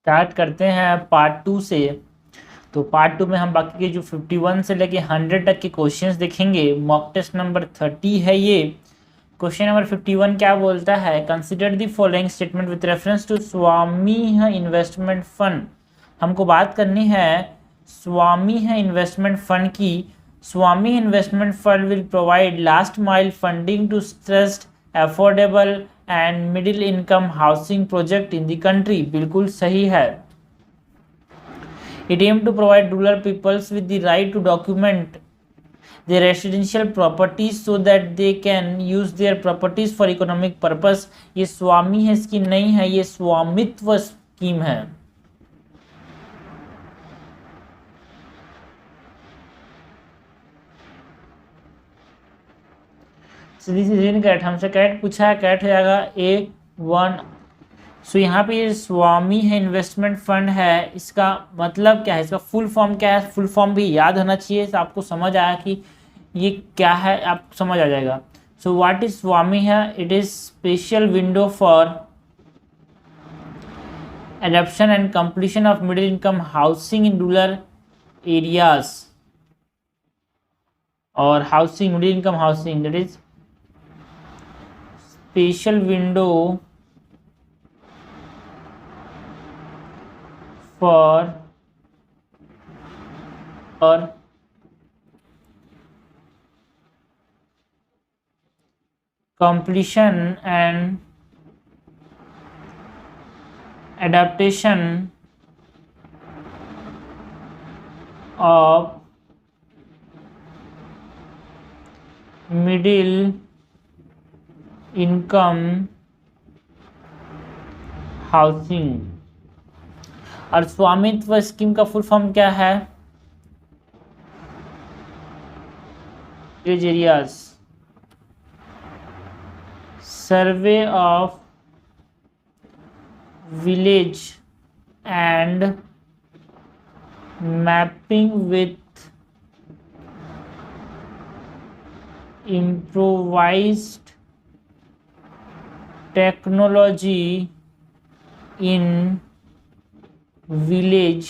Start करते हैं part 2 से। तो पार्ट 2 में हम बाकी के जो 51 से लेके 100 तक के क्वेश्चंस देखेंगे। मॉक टेस्ट नंबर 30 है ये। क्वेश्चन नंबर 51 क्या बोलता है, consider the following statement with reference to स्वामी इन्वेस्टमेंट फंड। हमको बात करनी है स्वामी इन्वेस्टमेंट फंड की। स्वामी investment fund will provide last mile funding to stressed affordable and middle income housing project in the country. बिल्कुल सही है। It aims to provide rural peoples with the right to document their residential properties so that they can use their properties for economic purpose। ये स्वामी है scheme नहीं है, ये स्वामित्व scheme है। सीधी सीधी करेक्ट, हमसे करेक्ट पूछा है, करेक्ट हो जाएगा A1। सो यहाँ पे ये स्वामी है इन्वेस्टमेंट फंड है, इसका मतलब क्या है, इसका फुल फॉर्म क्या है, फुल फॉर्म भी याद होना चाहिए। तो आपको समझ आया कि ये क्या है, आप समझ आ जाएगा। सो व्हाट इज स्वामी है, it is special window for adoption and completion of middle income housing in rural areas. और housing, middle income housing, that is special window for completion and adaptation of middle income housing। और स्वामित्व scheme का full form क्या है, areas survey of village and mapping with improvised technology in village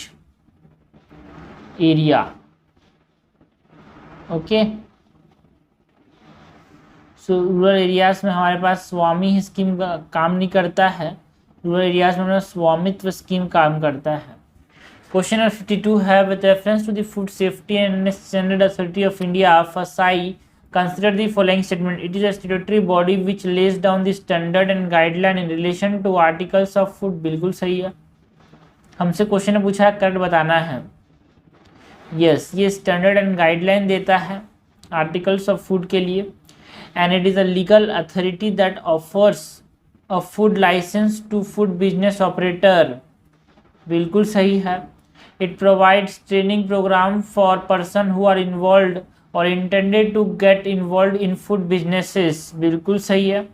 area. Okay, so rural areas में हमारे पास स्वामी scheme काम नहीं करता है, रूरल एरियाज में हमारा स्वामित्व स्कीम काम करता है। क्वेश्चन नंबर 52 है, with reference to the food safety and standard authority of India FSSAI consider the following statement. It is a statutory body which lays down the standard and guideline in relation to articles of food. बिल्कुल सही है। हमसे question ने पूछा है, correct बताना है। Yes, ये स्टैंडर्ड एंड गाइडलाइन देता है आर्टिकल्स ऑफ फूड के लिए। And it is a legal authority that offers a food licence to food business operator. बिल्कुल सही है। It provides training programme for person who are involve और intended to get involve in food businesses. बिल्कुल सही है।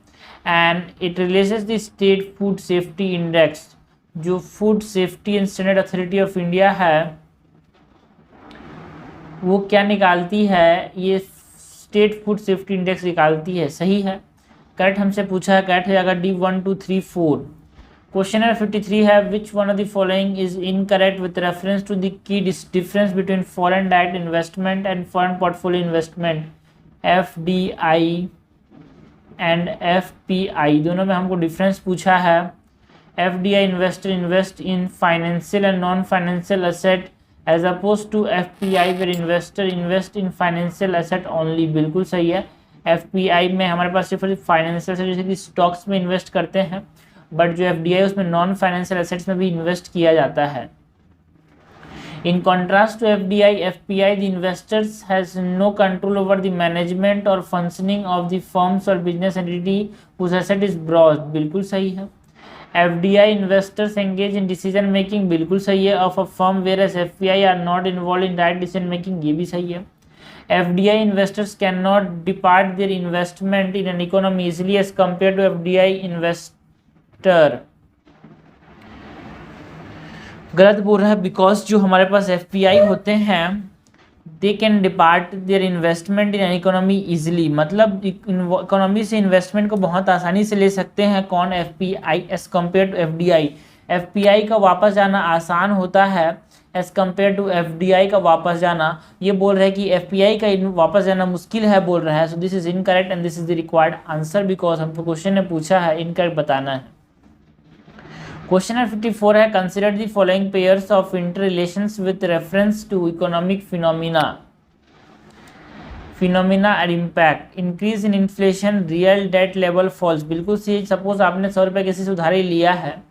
And it releases the state food safety index. जो food safety and standard authority of India है वो क्या निकालती है, ये स्टेट फूड सेफ्टी इंडेक्स निकालती है। सही है, करेक्ट हमसे पूछा है, करेक्ट हो जाएगा D1 2 3 4। क्वेश्चन नंबर 53 है, which one of the following is incorrect with reference to the key difference between foreign direct investment and foreign portfolio investment. FDI एंड FPI दोनों में हमको डिफरेंस पूछा है। FDI investor invest in financial and non-financial asset as opposed to FPI where investor invest in financial asset only। बिल्कुल सही है। FPI में हमारे पास सिर्फ फाइनेंशियल से जैसे कि स्टॉक्स में इन्वेस्ट करते हैं, बट जो FDI उसमें नॉन फाइनेंशियल एसेट्स में भी इन्वेस्ट किया जाता है। In contrast to FDI, FPI, the investors has no control over the management or functioning of the firms or business entity whose asset is brought। बिल्कुल सही है। FDI investors engage in decision making। बिल्कुल सही है of a firm, whereas FPI are not involved in direct decision making। ये भी सही है। FDI investors cannot depart their investment in an economy easily as compared to FDI investor। गलत बोल रहा है, बिकॉज जो हमारे पास FPI होते हैं they can depart their investment in economy easily. मतलब इकोनॉमी से इन्वेस्टमेंट को बहुत आसानी से ले सकते हैं कौन, FPI as compare to FDI। FPI का वापस जाना आसान होता है एज कम्पेयर टू FDI का वापस जाना। ये बोल रहे हैं कि FPI का वापस जाना मुश्किल है बोल रहा है। So this is incorrect and this is the required answer because हमको क्वेश्चन ने पूछा है, इनकरेक्ट बताना है। क्वेश्चन नंबर 54 है consider the following pairs of inter relations with reference to economic phenomena and impact. Increase in inflation, real debt level falls. बिल्कुल सही। Suppose आपने 100 रुपये किसी से उधारी लिया है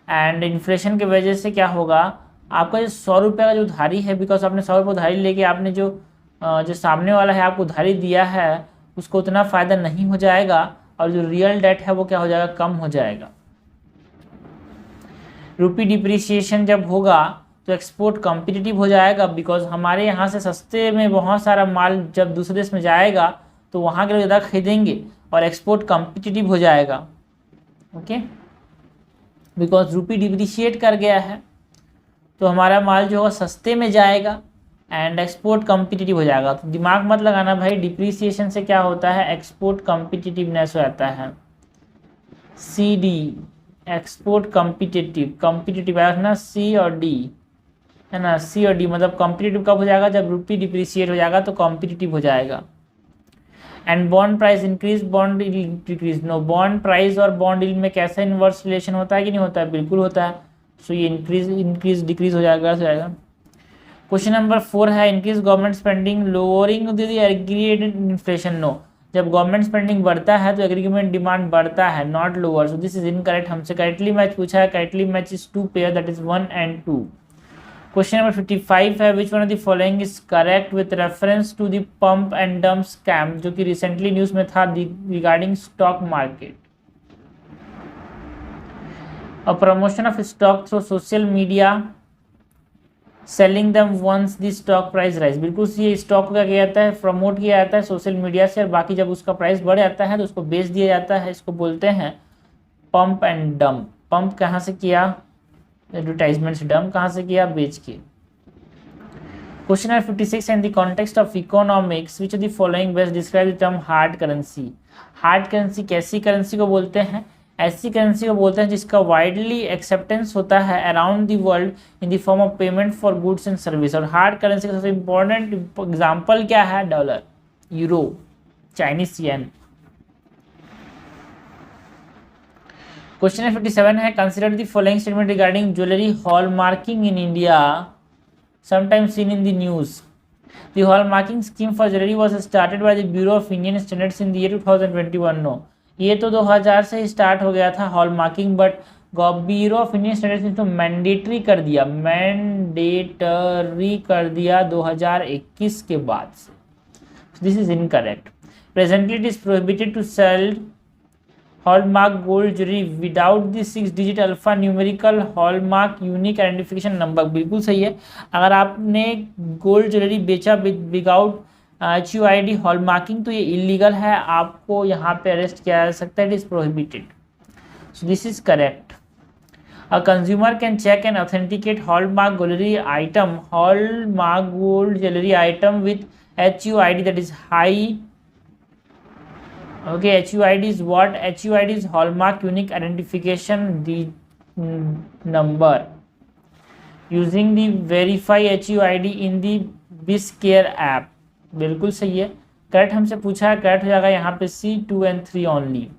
एंड इन्फ्लेशन की वजह से क्या होगा, आपका जो 100 रुपये का जो उधारी है, बिकॉज आपने 100 रुपये उधारी लेके आपने जो सामने वाला है आपको उधारी दिया है उसको उतना फ़ायदा नहीं हो जाएगा और जो रियल डेट है वो क्या हो जाएगा, कम हो जाएगा। रुपी डिप्रिसिएशन जब होगा तो एक्सपोर्ट कॉम्पिटिटिव हो जाएगा बिकॉज हमारे यहाँ से सस्ते में बहुत सारा माल जब दूसरे देश में जाएगा तो वहाँ के लोग ज़्यादा खरीदेंगे और एक्सपोर्ट कॉम्पिटिटिव हो जाएगा। ओके, बिकॉज रुपी डिप्रिशिएट कर गया है तो हमारा माल जो है सस्ते में जाएगा एंड एक्सपोर्ट कॉम्पिटिटिव हो जाएगा। तो दिमाग मत लगाना भाई, डिप्रिसिएशन से क्या होता है, एक्सपोर्ट कॉम्पिटिटिवनेस हो जाता है। CD एक्सपोर्ट कॉम्पिटिटिव है ना, C और D है ना, C और D मतलब कॉम्पिटिटिव कब हो जाएगा, जब रुपी डिप्रिशिएट हो जाएगा तो कॉम्पिटिटिव हो जाएगा। And bond price increase, bond decrease. No, bond price और बॉन्ड यील्ड में कैसा इनवर्स रिलेशन होता है कि नहीं होता है, बिल्कुल होता है। सो ये इंक्रीज डिक्रीज हो जाएगा। क्वेश्चन नंबर 4 है increase government spending lowering the aggregated inflation. No, जब गवर्नमेंट स्पेंडिंग बढ़ता है तो एग्रीगेट डिमांड बढ़ता है, not lower. So this is incorrect. हमसे करेक्टली मैच पूछा है, correctly match is 2 pair that is 1 and 2। Question number 55 है which one of the following is correct with reference to the pump and dump scam, जो कि recently news में था regarding stock market. A promotion of stock through social media selling them once the stock price rise. बिल्कुल ये stock का किया जाता है, प्रमोट किया जाता है सोशल मीडिया से और बाकी जब उसका प्राइस बढ़ जाता है तो उसको बेच दिया जाता है। इसको बोलते हैं पंप एंड डंप। पंप कहाँ से किया, एडवर्टाइजमेंट से। डंप कहाँ से किया, बेच के। Question number 56 in the context of economics which of the following best describe the term hard currency. Hard currency कैसी करेंसी को बोलते हैं, ऐसी करेंसी को बोलते हैं जिसका वाइडली एक्सेप्टेंस होता है around the world in the form of payment for goods and service. और हार्ड करेंसी का सबसे इंपॉर्टेंट एग्जांपल क्या है, डॉलर, यूरो, चाइनीज येन। क्वेश्चन 57 है consider the following statement regarding jewellery hallmarking in India sometimes seen in the news. The hallmarking scheme for jewelry was started by the Bureau of Indian Standards in the year 2021. No, ये तो 2000 से ही start हो गया था hallmarking, but Bureau of Indian Standards ने तो mandatory कर दिया 2021 के बाद से। This is incorrect. Presently it is prohibited to sell hallmark gold jewellery without the 6 digit alpha numerical hallmark unique identification number. बिल्कुल सही है। अगर आपने गोल्ड ज्वेलरी बेचा विदाउट HUID हॉलमार्किंग तो ये इलीगल है, आपको यहाँ पे अरेस्ट किया जा सकता है, it is prohibited. So this is correct. A consumer can check and authenticate hallmark jewellery item, hallmark gold jewellery item with HUID that is high. Okay, HUID is what? HUID is hallmark unique identification number. Using the verify HUID in the BizCare app. बिल्कुल सही है, correct हमसे पूछा है, correct हो जाएगा यहाँ पे C, 2 and 3 ओनली।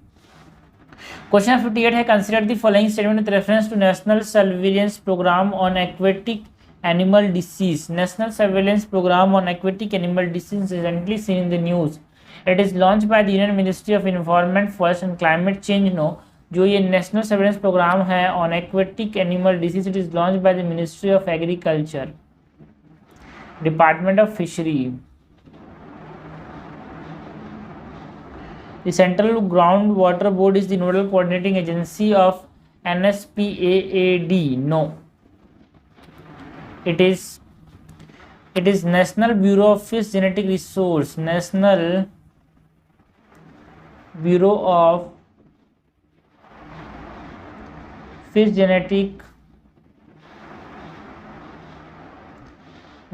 क्वेश्चन 58 है consider the following statement with reference to national surveillance programme on aquatic animal disease. National surveillance programme on aquatic animal disease recently seen in the news. It is launch by the union ministry of environment forest and climate change. No, जो ये national surveillance programme है on aquatic animal disease, it is launch by the ministry of agriculture, department of fishery. The Central Groundwater Board is the nodal coordinating agency of NSPAAD. No, it is National Bureau of Fish Genetic Resource. National Bureau of Fish Genetic.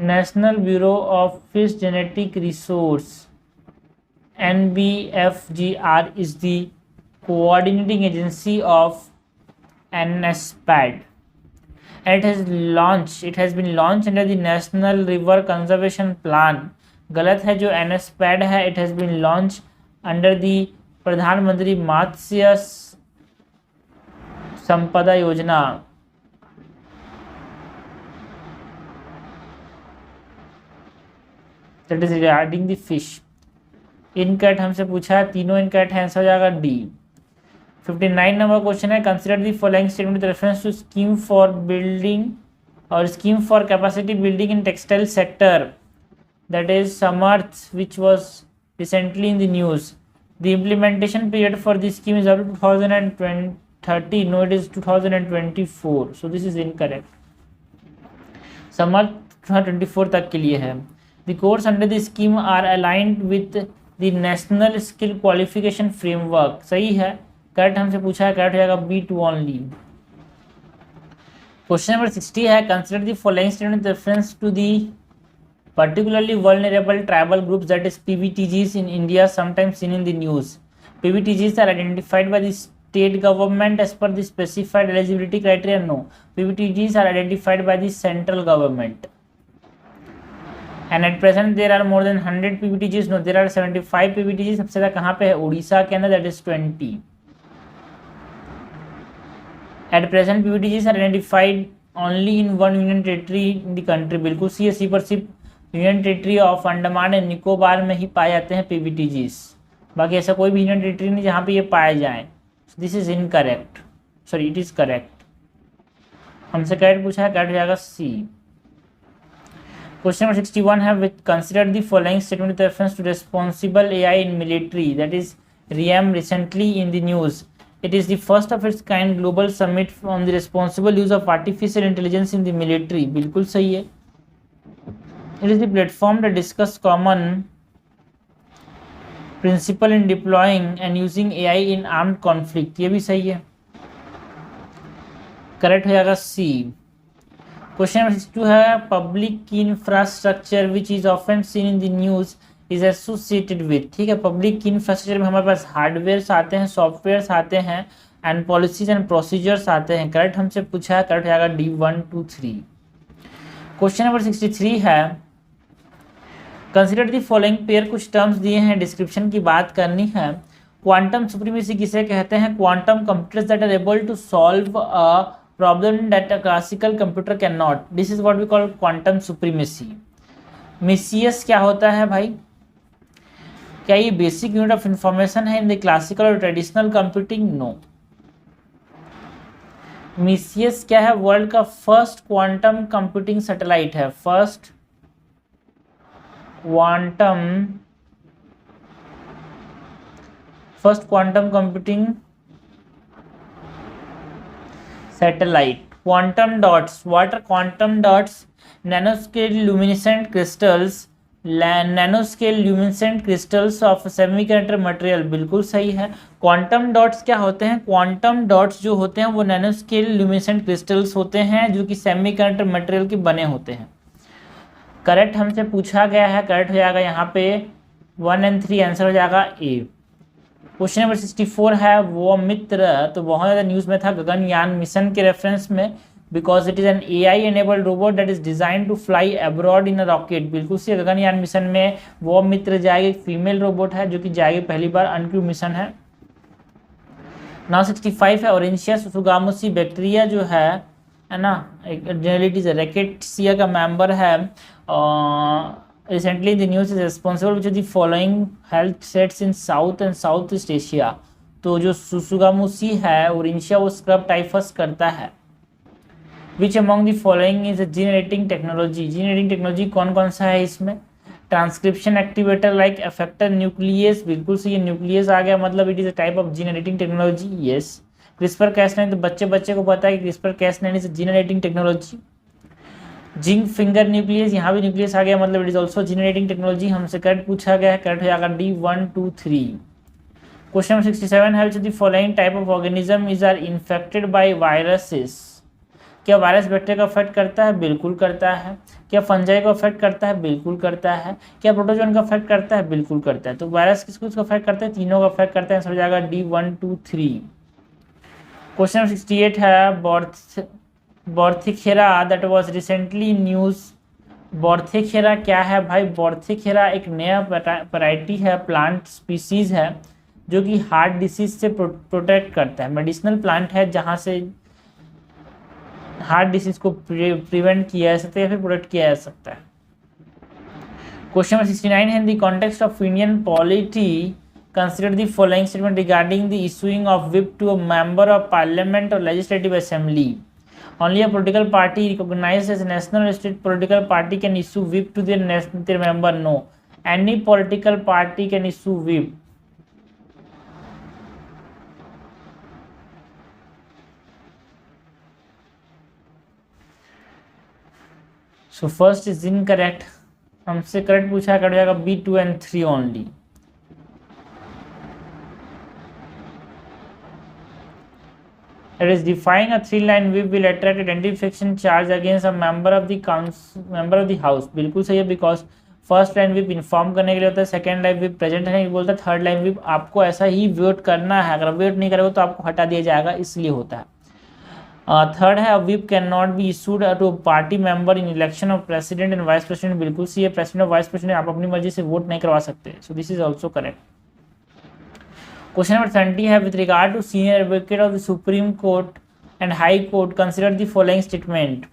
National Bureau of Fish Genetic Resource. NBFGR is the coordinating agency of NSPAD. And it has been launch under the national river conservation plan. गलत है, जो NSPAD है it has been launch under the Pradhan Mantri Matsya Sampada Yojana. That is regarding the fish. Incorrect हमसे पूछा है, तीनों incorrect है, answer हो जाएगा डी। 59 नंबर क्वेश्चन है, consider the following statement with reference to scheme for building और scheme for capacity building in textile sector, that is Samarth, which was recently in the news. The implementation period for this scheme is up to 2030, no it is 2024, so this is incorrect. Samarth 2024 तक के लिए है। The course under the scheme are aligned with the national skill qualification framework, सही है, correct हमसे पूछा है, correct हो जाएगा B2 ओनली। क्वेश्चन नंबर 60 है, consider the following statement with reference to the particularly vulnerable tribal groups, that is PVTGs in India, sometimes seen in the news. PVTGs are identified by the state government as per the specified eligibility criteria. No, PVTGs are identified by the central government. And at present there are more than 100 PVTGs. No, there are 75 PVTGs. सबसे ज़्यादा कहाँ पे है? उड़ीसा के अंदर, that is 20. At present PVTGs are identified only in one union territory in the country. बिल्कुल सी है, सी पर सिर्फ union territory of Andaman and Nicobar में ही पाए जाते हैं PVTGs, बाकी ऐसा कोई भी यूनियन टेरिटरी नहीं जहाँ पे ये पाए जाएं। This is incorrect, sorry it is correct. हमसे करेक्ट पूछा है, करेक्ट हो जाएगा सी। क्वेश्चन नंबर 61 है, with consider the following statement with reference to responsible AI in military, that is RIAM, recently in the news. It is the first of its kind global summit on the responsible use of artificial intelligence in the military, बिल्कुल सही है। It is the platform that discuss common principle in deploying and using AI in armed conflict, ये भी सही है, correct हो जाएगा सी। Question number 62 है, पब्लिक की infrastructure which is often seen in the news is associated with, ठीक है, पब्लिक की इंफ्रास्ट्रक्चर में हमारे पास हार्डवेयर आते हैं, सॉफ्टवेयर आते हैं एंड पॉलिसीज एंड प्रोसीजर्स आते हैं, करेक्ट हमसे पूछा है, करेक्ट हो जाएगा D1 2 3। क्वेश्चन नंबर 63 है, कंसिडर द फॉलोइंग पेयर, कुछ टर्म्स दिए हैं, डिस्क्रिप्शन की बात करनी है। क्वांटम सुप्रीमेसी किसे कहते हैं? Quantum computers that are able to solve a problem that a classical computer can not, this is what we call quantum supremacy. Micius क्या होता है भाई? क्या ये बेसिक यूनिट ऑफ इंफॉर्मेशन है इन द क्लासिकल और ट्रेडिशनल कंप्यूटिंग? नो। मिसियस क्या है? वर्ल्ड का फर्स्ट क्वांटम कंप्यूटिंग सैटेलाइट है, first quantum computing satellite. Quantum dots, what are quantum dots? Nanoscale luminescent crystals, nanoscale luminescent crystals of semiconductor material, बिल्कुल सही है। Quantum dots क्या होते हैं? क्वांटम डॉट्स जो होते हैं वो नैनोस्केल ल्यूमिनेसेंट क्रिस्टल्स होते हैं जो कि सेमीकंडक्टर मटेरियल के बने होते हैं, करेक्ट हमसे पूछा गया है, करेक्ट हो जाएगा यहाँ पे 1 और 3, आंसर हो जाएगा ए। क्वेश्चन नंबर 64 है, वो मित्र, तो बहुत ज़्यादा न्यूज़ में था गगनयान मिशन के रेफरेंस में, because it is an AI enabled robot that is design to fly abroad in a rocket, बिल्कुल से गगनयान मिशन में वो मित्र जाएगी, एक फीमेल रोबोट है जो कि जाएगी पहली बार, अनक्रू मिशन है। नाउ 65 है, ओरेंशिया सुसुगामुसी बैक्टीरिया जो है ना, एक जनरली इट इज रैकेटसिया का मेंबर है, recently the news is responsible which the following health threats in south and south east Asia. तो जो सुसुगामुसी है ओरेंशिया वो स्क्रब टाइफस करता है। Which among the following is gene editing technology, gene editing technology कौन कौन सा है इसमें? Transcription activator like effector nucleus, बिल्कुल सही है, न्यूक्लियस आ गया, मतलब it is a type of gene editing technology, yes. CRISPR-Cas9, तो बच्चे को पता है कि CRISPR-Cas9 is gene editing technology. Zinc finger nucleus, यहाँ भी न्यूक्लियस आ गया, मतलब it is also gene editing technology, हमसे करेक्ट पूछा गया है, करेक्ट हो जाएगा D1 2 3। क्वेश्चन नंबर 67 है, which the following type of organism is are infected by viruses. क्या वायरस बैक्टीरिया को अफेक्ट करता है? बिल्कुल करता है। क्या फंजाई को अफेक्ट करता है? बिल्कुल करता है। क्या प्रोटोजोन को अफेक्ट करता है? बिल्कुल करता है। तो वायरस किसको अफेक्ट करता है? तीनों को अफेक्ट करता है, समझ जाएगा D1 2 3। क्वेश्चन नंबर 68 है, बॉर्थिखेरा दैट वाज रिसेंटली न्यूज़। बॉर्थिखेरा क्या है भाई? बॉर्थिखेरा एक नया वैरायटी है, प्लांट स्पीसीज है जो कि हार्ट डिसीज से प्रोटेक्ट करता है। मेडिसिनल प्लांट है जहाँ से हार्ट डिसीज को प्रिवेंट किया जा सकता है या फिर प्रोटेक्ट किया जा सकता है। क्वेश्चन नंबर 69 है, in the context of Indian polity consider the following statement regarding the issuing of whip to a member of parliament or legislative assembly. Only a political party recognized as a national or state political party can issue whip to their member. No, any political party can issue whip. So first is incorrect. हमसे correct पूछा, कर जाएगा B2 and 3 only. It is defying a 3-line whip will attract identification charge against a member of the house. बिल्कुल सही है, because first line whip inform करने के लिए होता है, सेकंड लाइन विप प्रेजेंट है बोलता है, थर्ड लाइन विप आपको ऐसा ही वोट करना है, अगर वोट नहीं करोगे तो आपको हटा दिया जाएगा, इसलिए होता है। थर्ड है, whip can not be issued to party member in election of president and vice president. बिल्कुल सही है, प्रेसिडेंट और वाइस प्रेसिडेंट आप अपनी मर्जी से वोट नहीं करवा सकते, सो this is also correct. Question number 70 है, with regard to senior advocate of the Supreme Court and High Court, consider the following statement.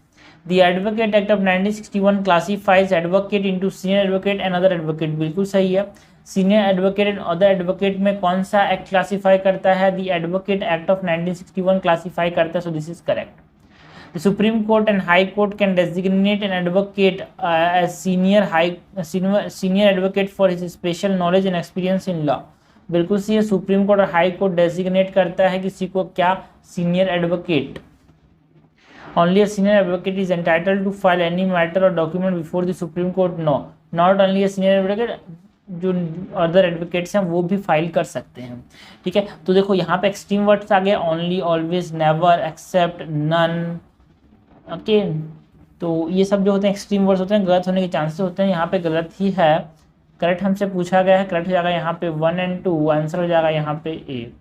The Advocate Act of 1961 classifies advocate into senior advocate and other advocate. बिल्कुल सही है। Senior advocate and other advocate में कौन सा act classify करता है? The Advocate Act of 1961 classify करता है, so this is correct. The Supreme Court and High Court can designate an advocate as senior advocate for his special knowledge and experience in law. बिल्कुल सही है, supreme court और high court designate करता है किसी को क्या? Senior advocate. Only a senior advocate is entitled to file any matter और document before the supreme court. No, not only a senior advocate, जो अदर एडवोकेट्स हैं वो भी फाइल कर सकते हैं। ठीक है, तो देखो यहाँ पे एक्सट्रीम वर्ड्स आ गए, only, always, never, except, none. Okay, तो ये सब जो होते हैं एक्सट्रीम वर्ड्स होते हैं, गलत होने के चांसेस होते हैं, यहाँ पे गलत ही है। करेक्ट हमसे पूछा गया है, करेक्ट हो जाएगा यहाँ पे 1 and 2, आंसर हो जाएगा यहाँ पे ए।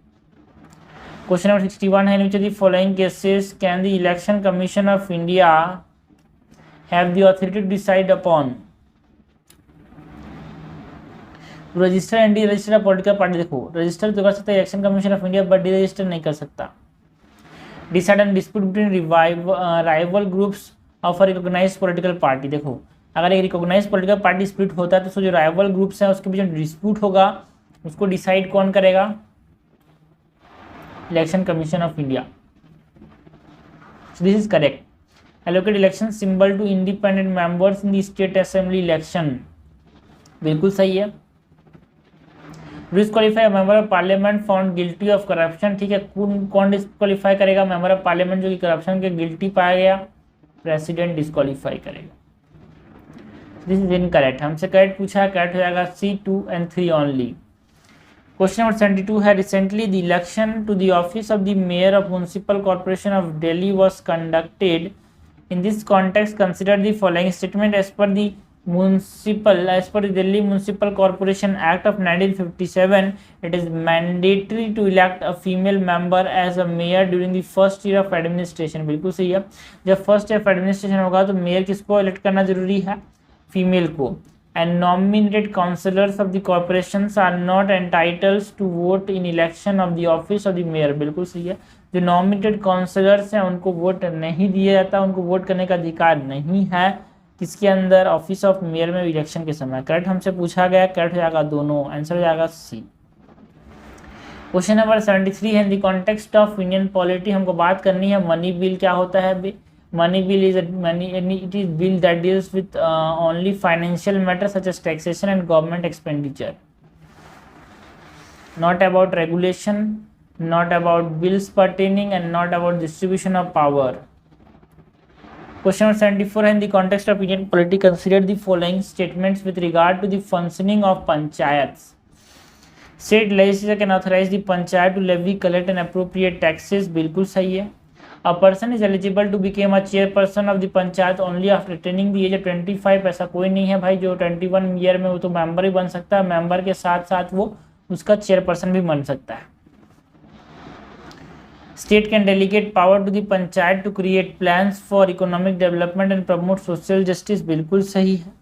क्वेश्चन नंबर 61 है, नीचे the following cases can the election commission of India have the authority to decide upon register and deregister political party. देखो, रजिस्टर तो कर सकता है election commission of India, but deregister नहीं कर सकता। Decide and dispute between rival groups of a recognised political party. देखो, अगर एक रिकॉग्नाइज पॉलिटिकल पार्टी स्प्लिट होता है तो जो राइवल ग्रुप्स हैं उसके बीच में डिस्प्यूट होगा, उसको डिसाइड कौन करेगा? Election commission of India. So this is correct. Allocate election symbol to independent members in the state assembly election. बिल्कुल सही है। Disqualify member of parliament found guilty of corruption. ठीक है, कौन डिस्क्वालीफाई करेगा? मेंबर ऑफ पार्लियामेंट जो कि corruption के गिल्टी पाया गया, प्रेसिडेंट डिस्क्वालीफाई करेगा। दिस इज इनकरेक्ट, हमसे करेक्ट पूछा है, करेक्ट हो जाएगा C2 and 3 only. Question number 72 है, recently the election to the office of the mayor of municipal corporation of Delhi was conducted. In this context consider the following statement as per the Delhi Municipal Corporation Act of 1957, it is mandatory to elect a female member as a mayor during the first year of administration. बिल्कुल सही है, जब first year of administration होगा तो mayor किसको elect करना जरूरी है? फीमेल को। And nominated councillors of the corporations are not entitled to vote in election of the office of the mayor. बिल्कुल सही है, जो नॉमिनेटेड काउंसिलर्स हैं उनको वोट नहीं दिया जाता, उनको वोट करने का अधिकार नहीं है किसके अंदर? ऑफिस ऑफ मेयर में इलेक्शन के समय। करेक्ट हमसे पूछा गया, करेक्ट हो जाएगा दोनों, आंसर हो जाएगा सी। क्वेश्चन नंबर 73 है, in the context of Indian polity हमको बात करनी है मनी बिल क्या होता है? Money bill is it is bill that deals with only financial matters such as taxation and government expenditure. Not about regulation, not about bills pertaining, and not about distribution of power. Question number 74 है, in the context of Indian polity consider the following statements with regard to the functioning of panchayats. State legislature can authorize the panchayat to levy, collect and appropriate taxes. बिल्कुल सही है। A person is eligible to become a chairperson of the panchayat only after attaining the age of 25। ऐसा कोई नहीं है भाई जो 21 year में वो तो मेंबर ही बन सकता है, मेंबर के साथ साथ वो उसका चेयरपर्सन भी बन सकता है। State can delegate power to the panchayat to create plans for economic development and promote social justice, बिल्कुल सही है।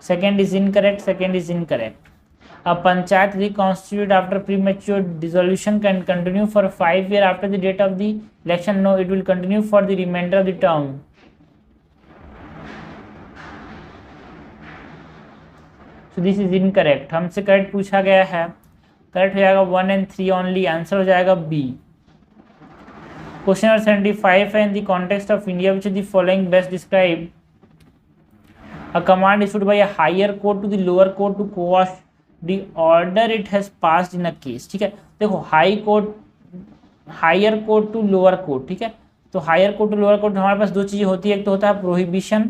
Second is incorrect. A panchayat reconstituted after premature dissolution can continue for 5 years after the date of the election. No, it will continue for the remainder of the term. So this is incorrect. हमसे correct पूछा गया है, correct हो जाएगा 1 and 3 only, answer हो जाएगा B. Question number 75 है, in the context of India which is the following best describe a command issued by a higher court to the lower court to quash The order it has passed in a case। ठीक है, देखो high court, higher court to lower court, ठीक है, तो higher court to lower court हमारे पास दो चीजें होती है, एक तो होता है प्रोहिबिशन,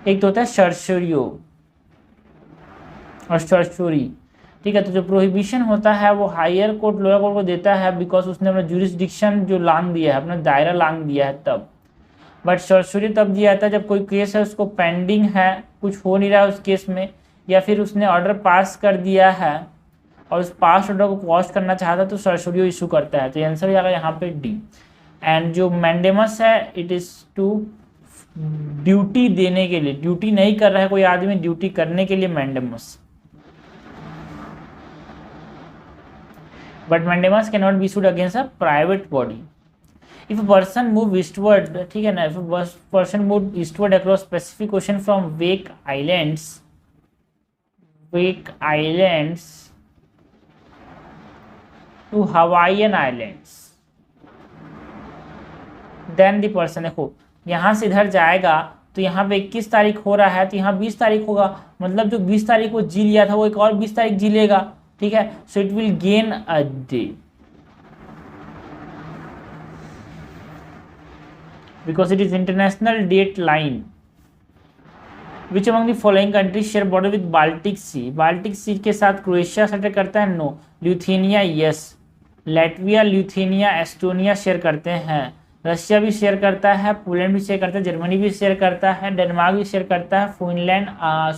एक तो होता है सर्चोरियो और सर्चोरी। ठीक है, तो जो प्रोहिबिशन होता है वो हायर कोर्ट लोअर कोर्ट को देता है बिकॉज उसने अपना जुरिस्डिक्शन जो लांग दिया है, अपना दायरा लांग दिया है तब। बट सर्चोरी तब दिया जाता है जब कोई केस है उसको पेंडिंग है, कुछ हो नहीं रहा है उस केस में, या फिर उसने ऑर्डर पास कर दिया है और उस पास ऑर्डर को क्वॉश करना चाहता है तो सर्चोरियो इशू करता है। तो आंसर हो जाएगा यहाँ पे डी। एंड जो मैंडेमस है इट इज टू ड्यूटी देने के लिए, ड्यूटी नहीं कर रहा है कोई आदमी, ड्यूटी करने के लिए mandamus. But mandamus can not be issued against a private body. If a person move eastward, ठीक है ना, if a person move eastward across Pacific Ocean from Wake Islands to Hawaiian Islands, then the person, देखो यहाँ से इधर जाएगा तो यहाँ पे 21 तारीख हो रहा है तो यहाँ 20 तारीख होगा, मतलब जो 20 तारीख को जी लिया था वो एक और 20 तारीख जी लेगा। ठीक है, so it will gain a day because it is international date line. Which among the following countries share border with Baltic Sea? Baltic Sea के साथ क्रोएशिया शेयर करता है, no. Lithuania yes, Latvia, Lithuania, Estonia share करते हैं, Russia भी share करता है, Poland भी शेयर करता है, जर्मनी भी शेयर करता है, डेनमार्क भी शेयर करता है, फिनलैंड,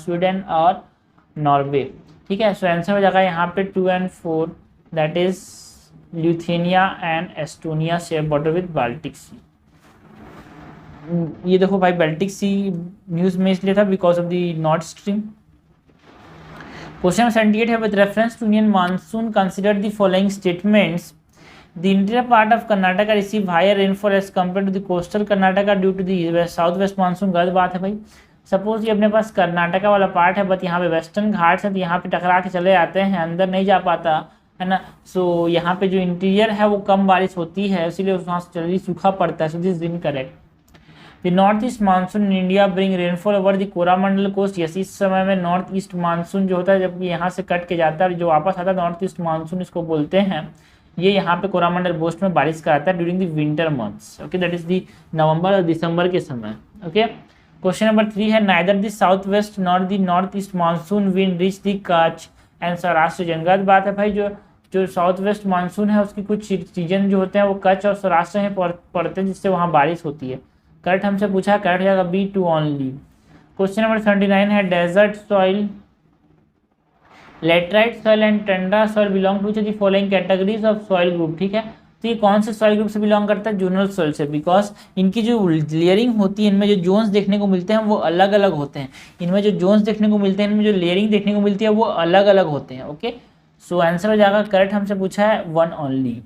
स्वीडन और नॉर्वे। ठीक है, सो आंसर हो जाएगा यहाँ पे 2 and 4, that is Lithuania and Estonia share border with Baltic sea. ये देखो भाई, बाल्टिक सी न्यूज में इसलिए था because of the north stream. Question 78 है, with reference to Indian monsoon consider the following statements. The interior part of Karnataka receive higher rainfall as compare to the coastal Karnataka due to the south west monsoon. गलत बात है भाई। Suppose ये अपने पास कर्नाटका वाला part है but यहाँ पे वेस्टर्न घाट्स है तो यहाँ पे टकरा के चले आते हैं, अंदर नहीं जा पाता है ना। सो यहाँ पे जो इंटीरियर है वो कम बारिश होती है, इसीलिए वहाँ से जल्दी सूखा पड़ता है। So this is incorrect. The north east monsoon in India bring rainfall over the Coromandel coast. Yes, इस समय में नॉर्थ ईस्ट मानसून जो होता है जब यहाँ से कट के जाता है जो वापस आता है नॉर्थ ईस्ट मानसून इसको बोलते हैं, ये यहाँ पे कोरामंडल कोस्ट में बारिश कराता है during the winter months. Okay, that is the November और दिसंबर के समय। ओके, क्वेश्चन नंबर 3 है, neither the south west not the north east monsoon wind reach the Kutch and Saurashtra region. गलत बात है भाई, जो साउथ वेस्ट मानसून है उसकी कुछ रीजन जो होते हैं वो कच्छ और सौराष्ट्र में पड़ते हैं जिससे वहाँ बारिश होती है। करेक्ट हमसे पूछा, करेक्ट हो जाएगा बी 2 ओनली। क्वेश्चन नंबर 79 है, desert soil, laterite soil and tundra soil belong to the following categories of soil group. ठीक है, तो ये कौन से सॉइल ग्रुप से बिलोंग करता है? जोनल सॉइल से, बिकॉज इनकी जो लेयरिंग होती है, इनमें जो जोन्स देखने को मिलते हैं वो अलग अलग होते हैं। इनमें जो जोन्स देखने को मिलते हैं, इनमें जो लेयरिंग देखने को मिलती है वो अलग अलग होते हैं। ओके, सो आंसर हो जाएगा, करेक्ट हमसे पूछा है 1 ओनली।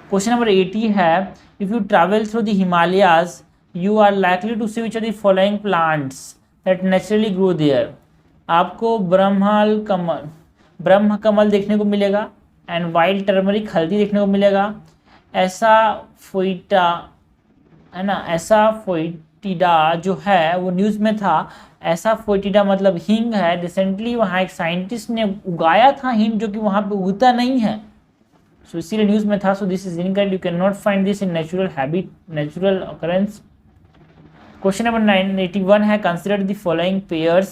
क्वेश्चन नंबर 80 है, if you travel through the Himalayas you are likely to see which of the following plants that naturally grow there। आपको ब्रह्म कमल देखने को मिलेगा एंड वाइल्ड टर्मरिक हल्दी देखने को मिलेगा, ऐसा फोइटा है ना, ऐसा फोइटिडा जो है वो न्यूज़ में था। ऐसा फोइटिडा मतलब हींग है। रिसेंटली वहाँ एक साइंटिस्ट ने उगाया था हींग जो कि वहाँ पे उगता नहीं है, सो इसीलिए न्यूज़ में था। So this is incorrect, you can not find this in natural habit, natural occurrence. Question number 981 है, consider the following pairs,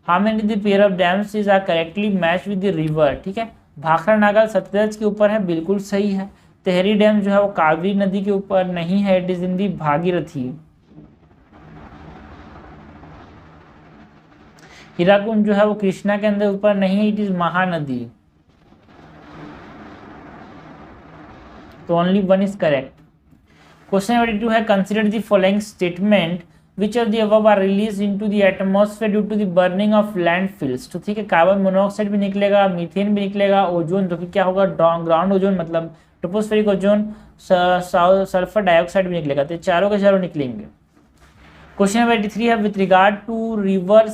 how many the pair of dams are correctly match with the river. ठीक है, भाखड़ा नागल सतलज के ऊपर है, बिल्कुल सही है। Tehri dam जो है वो कावेरी नदी के ऊपर नहीं है, इट इज इन दी भागीरथी। हीराकुंड जो है वो कृष्णा के अंदर ऊपर नहीं है, इट इज महानदी। तो only one is correct. Question number 82 है consider the following statement which of the above are release into the atmosphere due to the burning of landfills. तो ठीक है, कार्बन मोनोऑक्साइड भी निकलेगा, मीथेन भी निकलेगा, ओजोन जो कि क्या होगा ग्राउंड ओजोन मतलब ट्रोपोस्फेरिक ओजोन, सल्फर डाइऑक्साइड भी निकलेगा, तो चारों के चारों निकलेंगे। क्वेश्चन नंबर 83 है with regard to river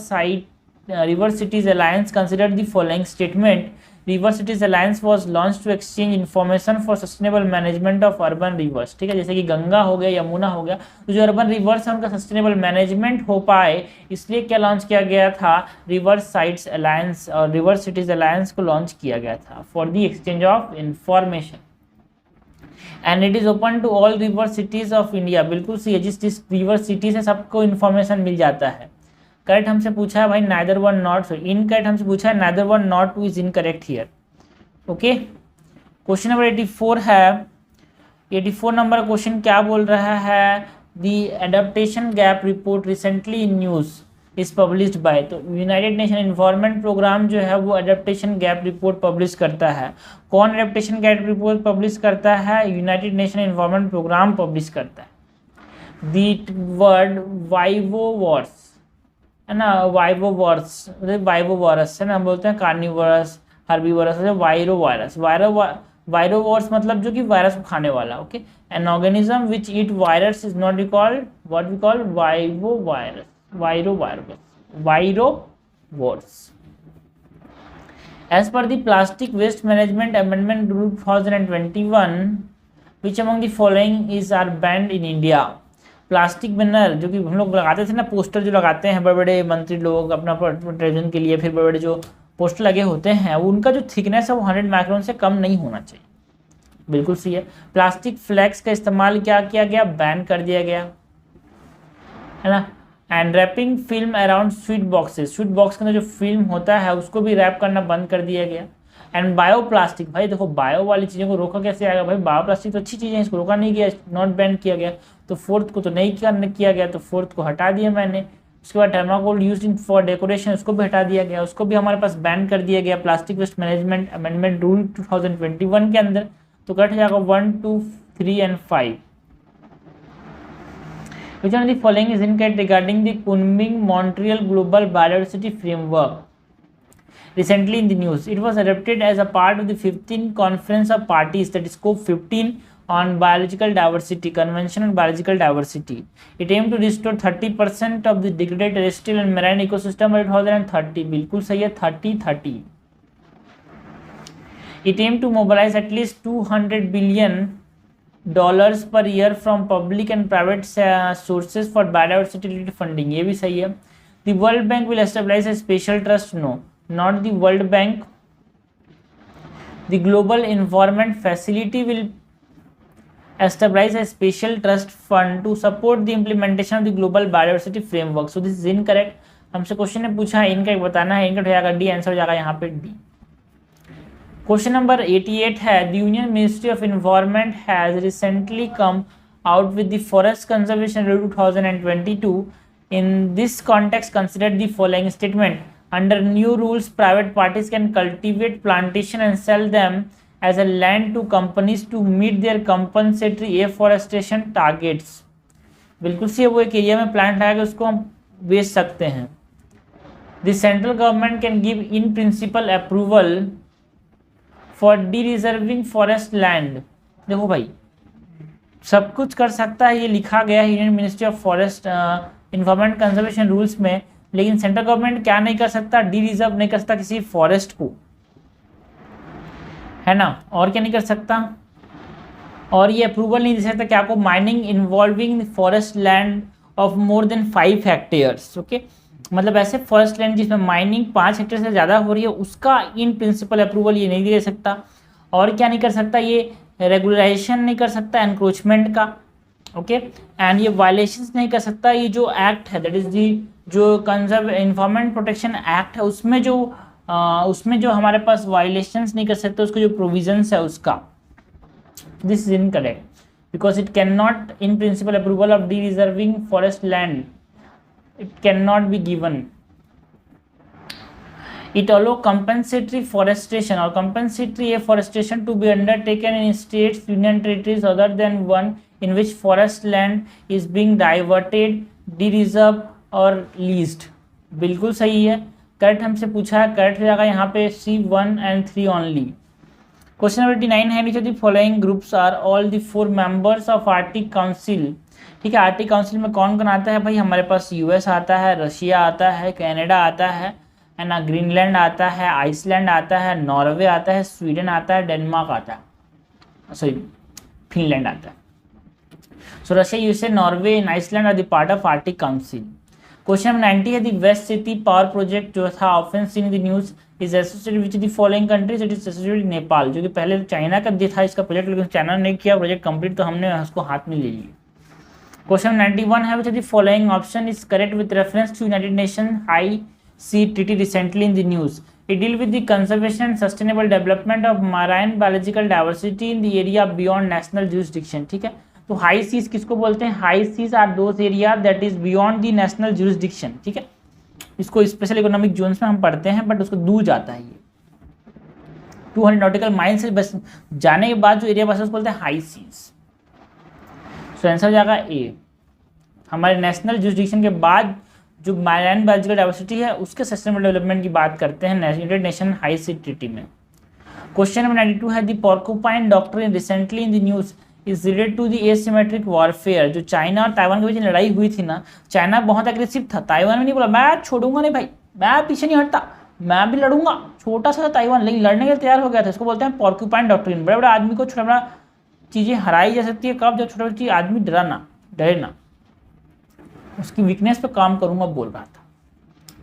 cities alliance consider the following statement. River cities alliance was launch to exchange information for sustainable management of urban rivers. ठीक है, जैसे कि गंगा हो गया, यमुना हो गया, तो जो अर्बन रिवर्स है उनका सस्टेनेबल मैनेजमेंट हो पाए इसलिए क्या लॉन्च किया गया था, रिवर साइट्स अलायंस और रिवर सिटीज अलायंस को लॉन्च किया गया था for the exchange of information and it is open to all river cities of India. बिल्कुल सही है, जिस रिवर सिटी से सबको इन्फॉर्मेशन मिल जाता है। करेक्ट हमसे पूछा है भाई नाइदर वन नॉट, इनकरेक्ट हमसे पूछा है neither one not two is incorrect here. Okay, question number 84 है, 84 नंबर क्वेश्चन क्या बोल रहा है, the adaptation gap report recently in news is published by. तो यूनाइटेड नेशन इन्वायरमेंट प्रोग्राम जो है वो एडेप्टेशन गैप रिपोर्ट पब्लिश करता है। कौन एडेप्टेशन गैप रिपोर्ट पब्लिश करता है, United Nation environment programme publish करता है। द वर्ड वाइवोवॉर्स है ना, वाइवोवॉर्स वाइवोवॉरस है ना, बोलते हैं कार्निवोरस, हर्बीवोरस, वायरोवायरस, वायरोवॉर्स मतलब जो कि वायरस को खाने वाला। Okay, an organism which eat virus is not recalled what we call vivovirus, virovores. As per the Plastic Waste Management Amendment Rule 2021, which among the following is are banned in India? Plastic banner जो कि हम लोग लगाते थे ना, poster जो लगाते हैं बड़े बड़े मंत्री लोग अपना टेलीविजन के लिए, फिर बड़े बड़े जो पोस्टर लगे होते हैं उनका जो थिकनेस है वो 100 माइक्रोन से कम नहीं होना चाहिए। बिल्कुल सही है। प्लास्टिक फ्लैक्स का इस्तेमाल क्या किया गया, बैन कर दिया गया है ना। And wrapping film around sweet boxes, sweet box के अंदर जो फिल्म होता है उसको भी रैप करना बंद कर दिया गया। एंड बायोप्लास्टिक, भाई देखो बायो वाली चीज़ों को रोका कैसे आएगा भाई, बायोप्लास्टिक तो अच्छी चीज़ है, इसको रोका नहीं गया, नॉट बैन किया गया। तो फोर्थ को तो नहीं किया गया, तो फोर्थ को हटा दिया मैंने। उसके बाद thermocol used in for decoration, उसको भी हटा दिया गया, उसको भी हमारे पास बैन कर दिया गया plastic waste management amendment rule 2021 के अंदर। तो कट जाएगा 1, 2, 3 and 5। Which one of the following is incorrect regarding the Kunming-Montreal Global Biodiversity Framework? Recently in the news, it was adopted as a part of the 15th Conference of Parties, that is COP15 on Biological Diversity, Convention on Biological Diversity. It aimed to restore 30% of the degraded terrestrial and marine ecosystem by 2030. बिल्कुल सही है, 30-30. It aimed to mobilize at least $200 billion per year from public and private sources for biodiversity related funding. ये भी सही है। The World Bank will establish a special trust. No, not the World Bank. The Global Environment Facility will establish a special trust fund to support the implementation of the Global Biodiversity Framework. So this is incorrect. हमसे question ने पूछा है इनका बताना है, इनका हो जाएगा डी, आंसर हो जाएगा यहाँ पे डी। क्वेश्चन नंबर 88 है, the union ministry of environment has recently come out with the forest conservation rule 2022। In this context consider the following statement. Under new rules private parties can cultivate plantation and sell them as a land to companies to meet their compensatory afforestation targets. बिल्कुल सी वो एक area में plant लगा के उसको हम बेच सकते हैं। The central government can give in principle approval for D reserving forest land. देखो भाई सब कुछ कर सकता है, ये लिखा गया है union ministry of forest environment conservation rules में, लेकिन सेंट्रल गवर्नमेंट क्या नहीं कर सकता, डी रिजर्व नहीं कर सकता किसी फॉरेस्ट को, है ना। और क्या नहीं कर सकता, और ये अप्रूवल नहीं दे सकता क्या को, mining involving forest land of more than 5 hectares. Okay, मतलब ऐसे फॉरेस्ट लैंड जिसमें माइनिंग 5 हेक्टेयर से ज़्यादा हो रही है उसका इन प्रिंसिपल अप्रूवल ये नहीं दे सकता। और क्या नहीं कर सकता, ये रेगुलराइजेशन नहीं कर सकता एनक्रोचमेंट का। ओके, एंड ये वायलेशंस नहीं कर सकता, ये जो एक्ट है दैट इज दी जो कंजर्व एनवायरमेंट प्रोटेक्शन एक्ट है उसमें जो हमारे पास वायलेशंस नहीं कर सकते, उसके जो प्रोविजंस है उसका। This is incorrect because it can not in principle approval of D reserving forest land, it cannot be given। It allow compensatory forestation or compensatory afforestation to be undertaken in states, union territories other than one in which forest land is being diverted, de-reserved और leased. बिल्कुल सही है, correct हमसे पूछा है, correct हो जाएगा यहाँ पे C1 and 3 only. Question number 89 है, नीचे the following groups are all the 4 members of Arctic Council. ठीक है, आर्कटिक काउंसिल में कौन कौन आता है भाई? हमारे पास यूएस आता है, रशिया आता है, कनाडा आता है ना, ग्रीनलैंड आता है, आइसलैंड आता है, नॉर्वे आता है, स्वीडन आता है, डेनमार्क आता है, सॉरी फिनलैंड आता है. So Russia, USA, Norway and Iceland are the part of Arctic Council. Question number 90 है, the west Seti power project जो था often seen in the news is associated with the following countries. It is associated with Nepal, जो कि पहले China का था इसका project, लेकिन चाइना ने किया प्रोजेक्ट कंप्लीट तो हमने उसको हाथ में ले लिया. क्वेश्चन 91 है, which the following option is correct with reference to United Nation high sea treaty recently in the news. It deal with the conservation and sustainable development of marine biological diversity in the area beyond national jurisdiction. ठीक है, तो high seize किसको बोलते हैं? High seas are those area that is beyond the national jurisdiction. ठीक है, इसको special economic zones में हम पढ़ते हैं, बट उसको दूर जाता है. ये 200 नॉटिकल माइल से बस जाने के बाद जो एरिया बस उसको बोलते हैं हाई सीज. सो आंसर हो जाएगा ए. हमारे नेशनल जुरिस्डिक्शन के बाद जो मैराइन बायोलॉजिकल डाइवर्सिटी है उसके सस्टेनेबल डेवलपमेंट की बात करते हैं United Nation high sea treaty में. क्वेश्चन नंबर 92 है, the porcupine doctrine recently in the news is related to the asymmetric warfare. जो चाइना और ताइवान के बीच लड़ाई हुई थी ना, चाइना बहुत एग्रेसिव था, ताइवान में नहीं बोला मैं छोड़ूंगा नहीं भाई, मैं पीछे नहीं हटता, मैं भी लड़ूंगा. छोटा सा ताइवान लेकिन लड़ने के लिए तैयार हो गया था. इसको बोलते हैं पोर्कुपाइन डॉक्ट्रिन. बड़े बड़े आदमी को छोटा बड़ा चीज़ें हराई जा सकती है कब? जब छोटा चीज़ आदमी डरे ना, उसकी वीकनेस पे काम करूंगा बोल रहा था.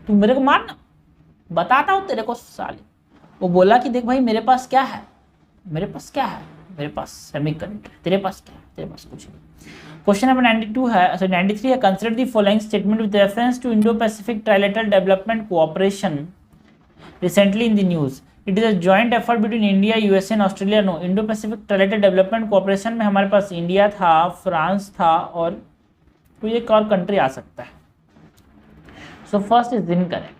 तू मेरे को मारना, बताता हूँ तेरे को साले. वो बोला कि देख भाई मेरे पास क्या है, मेरे पास सेमीकंडक्टर, तेरे पास क्या है? तेरे पास कुछ नहीं. क्वेश्चन नंबर 92 है, सॉरी 93 है, consider the following statement with reference to Indo Pacific trilateral development cooperation recently in the news. It is a joint effort between India, USA and Australia. No, Indo Pacific trilateral development cooperation में हमारे पास India था, France था और कोई एक और country आ सकता है. So first is incorrect.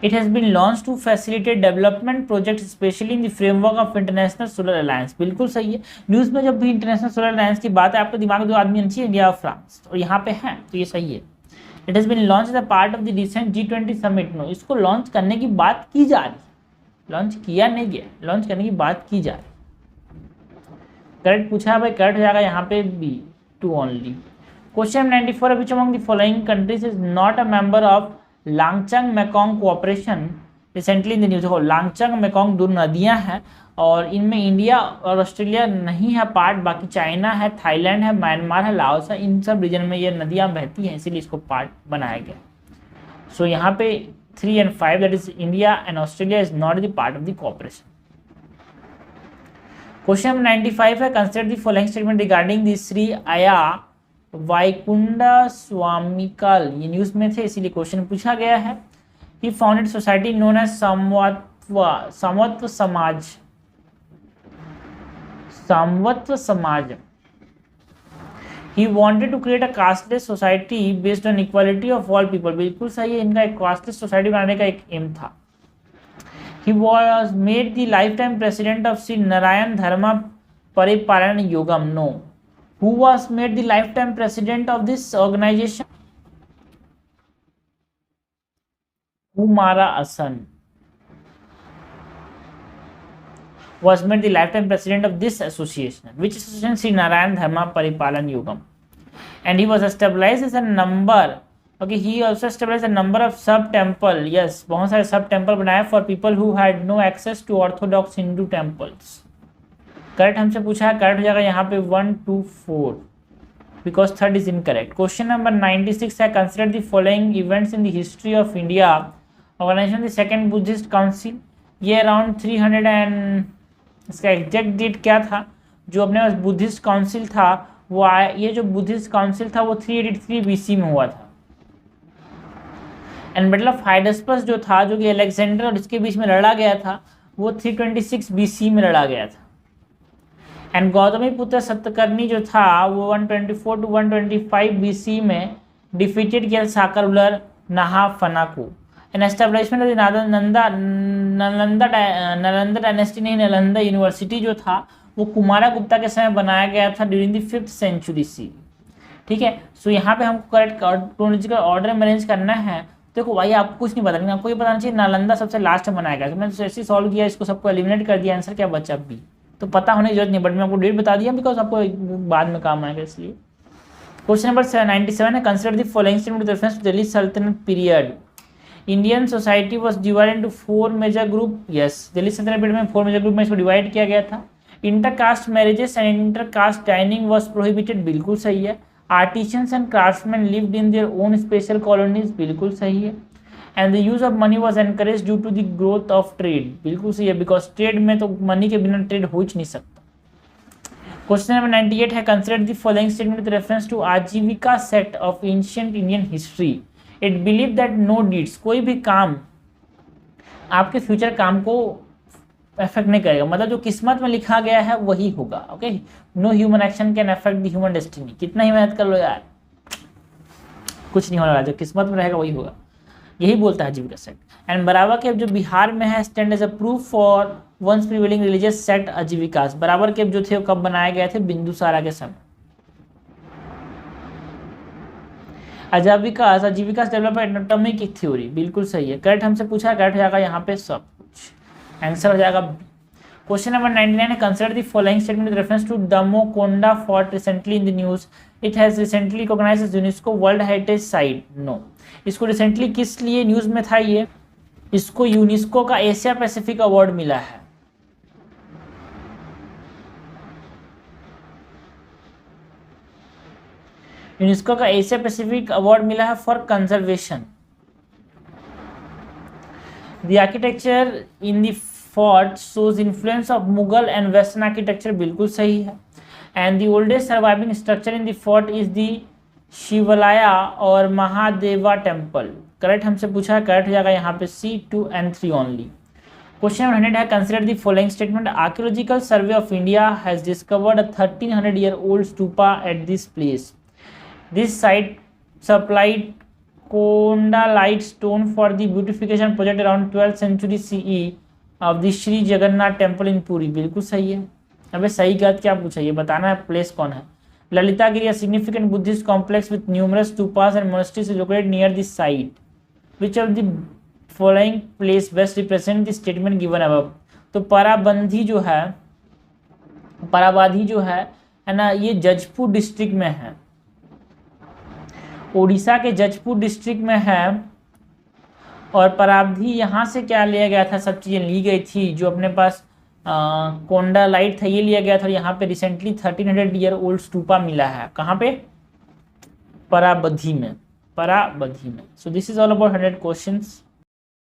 It has been launch to facilitate development project specially in the framework of international solar alliance. बिल्कुल सही है. न्यूज में जब भी इंटरनेशनल सोलर अलायंस की बात है आपके दिमाग में दो आदमी आनी चाहिए, इंडिया और फ्रांस, और यहाँ पे हैं तो ये सही है. It has been launch as a part of the recent G20 summit. No, इसको लॉन्च करने की बात की जा रही, लॉन्च किया नहीं गया, लॉन्च करने की बात की जा रही. करेक्ट पूछा भाई, करेक्ट हो जाएगा यहाँ पे B2 only. Question 94, which among the following countries is not a member of Langchang Mekong Cooperation recently in the news. देखो लांगचंग मेकोंग दो नदियां हैं और इनमें इंडिया और ऑस्ट्रेलिया नहीं है पार्ट, बाकी चाइना है, थाईलैंड है, म्यांमार है, लाओस है. इन सब रीजन में ये नदियां बहती हैं, इसीलिए इसको पार्ट बनाया गया. सो यहाँ पे 3 and 5 that is India and Australia is not the part of the cooperation. Question number 95 है, consider the following statement regarding the Shri आया वाइकुंडा स्वामिकाल. ये न्यूज में थे इसीलिए क्वेश्चन पूछा गया है. He founded society known as Samatva Samaj. He wanted to create a casteless society based on equality of all people. बिल्कुल सही है, इनका एक कास्टलेस सोसाइटी बनाने का एक एम था. He was made the lifetime president of Sri Narayan Dharma Paripalan Yogam. No. Who was made the lifetime president of this organization? Kumara Asan was made the lifetime president of this association. Which association? Sri Narayan Dharma Paripalan Yogam. And he was established as a number. Okay, he also established a number of sub temple. Yes, बहुत सारे सब temple बनाए for people who had no access to orthodox Hindu temples. Correct हमसे पूछा है, correct हो जाएगा यहाँ पे 1, 2, 4 because third is incorrect. Question number 96 है, consider the following events in the history of India. Organisation the second Buddhist council. ये around 300 and इसका एग्जैक्ट डेट क्या था जो अपने पास बुद्धिस्ट काउंसिल था वो ये जो बुद्धिस्ट काउंसिल था वो 383 BC में हुआ था. एंड बैटल ऑफ हाइडस्पस जो था, जो कि अलेक्जेंडर और इसके बीच में लड़ा गया था, वो 326 BC में लड़ा गया था. एंड गौतमी पुत्र सत्यकर्णी जो था वो 124 to 125 BC में डिफीटेड किया साकर रूलर नहाफना को. An establishment of Nalanda dynasty नहीं, नालंदा यूनिवर्सिटी जो था वो कुमारगुप्ता के समय बनाया गया था during the 5th century C. ठीक है, सो यहाँ पे हमको करेक्ट क्रोनोलॉजिकल ऑर्डर में अरेंज करना है। देखो भाई आपको कुछ नहीं पता, लेकिन आपको ये बताना चाहिए नालंदा सबसे लास्ट में बनाया गया। तो मैंने ऐसे सॉल्व किया, इसको सबको एलिमिनेट कर दिया, आंसर क्या बचा बी। तो पता होने की जरूरत नहीं, बट मैं आपको डेट बता दिया बिकॉज आपको बाद में काम आएगा इसलिए। क्वेश्चन नंबर 97 है, consider the following statement with reference to Delhi Sultanate period. Indian society was divided into 4 major group. Yes, Delhi Sultanate period में 4 मेजर ग्रुप में इसको डिवाइड किया गया था। Intercaste marriages and intercaste dining was prohibited, बिल्कुल सही है। Artisans and craftsmen lived in their own special colonies, बिल्कुल सही है। And the use of money was encourage due to the growth of trade, बिल्कुल सही है, बिकॉज ट्रेड में तो मनी के बिना ट्रेड हो ही नहीं सकता। क्वेश्चन नंबर 98 है, consider the following statement with reference to Ajivika sect of ancient Indian history. It believe that no deeds, कोई भी काम आपके फ्यूचर काम को अफेक्ट नहीं करेगा, मतलब जो किस्मत में लिखा गया है वही होगा। Okay, no human action can affect the human destiny. कितना ही मेहनत कर लो यार, कुछ नहीं होने वाला, जो किस्मत में रहेगा वही होगा, यही बोलता है आजीविका सेक्ट। एंड बराबर के जो बिहार में है stand as a proof for once prevailing religious sect Ajivikas. Barabar के जो थे वो कब बनाए गए थे, बिंदुसारा के समय। आजीविकास डेवलप एटॉमिक थ्योरी, बिल्कुल सही है, करेक्ट हमसे पूछा है, करेक्ट हो जाएगा यहाँ पे सब कुछ, आंसर हो जाएगा। क्वेश्चन नंबर 99 है, consider the following statement with reference to Domakonda fort recently in the news. It has recently recognized as UNESCO world heritage site. No, इसको रिसेंटली किस लिए न्यूज में था ये, इसको यूनेस्को का एशिया पैसिफिक अवार्ड मिला है। यूनेस्को का एशिया पैसिफिक अवार्ड मिला है for conservation. The architecture in the fort shows influence of Mughal and western architecture, बिल्कुल सही है। And the oldest surviving structure in the fort is the Shivalaya और महादेवा टेम्पल। करेक्ट हमसे पूछा है, करेक्ट हो जाएगा यहाँ पे C, 2 and 3 only. Question number 100 है, consider the following statement. Archaeological survey of India has discovered a 1300-year-old stupa at this place. This site supplied khondalite stone for the beautification project around 12th century CE of the Shri Jagannath temple in Puri, बिल्कुल सही है। अबे सही गलत क्या पूछा, ये बताना है, प्लेस कौन है। Lalitagiri, a significant Buddhist complex with numerous stupas and monasteries is located near the site. Which of the following place best represent the statement given above? तो पराबंधी जो है ना, ये जजपुर डिस्ट्रिक्ट में है, ओडिशा के जजपुर डिस्ट्रिक्ट में है। और पराबंधी यहाँ से क्या लिया गया था, सब चीज़ें ली गई थी, जो अपने पास कोंडालाइट था ये लिया गया था। और यहाँ पे रिसेंटली 1300-year-old स्तूपा मिला है, कहाँ पे, पराबंधी में। सो this is all about 100 questions.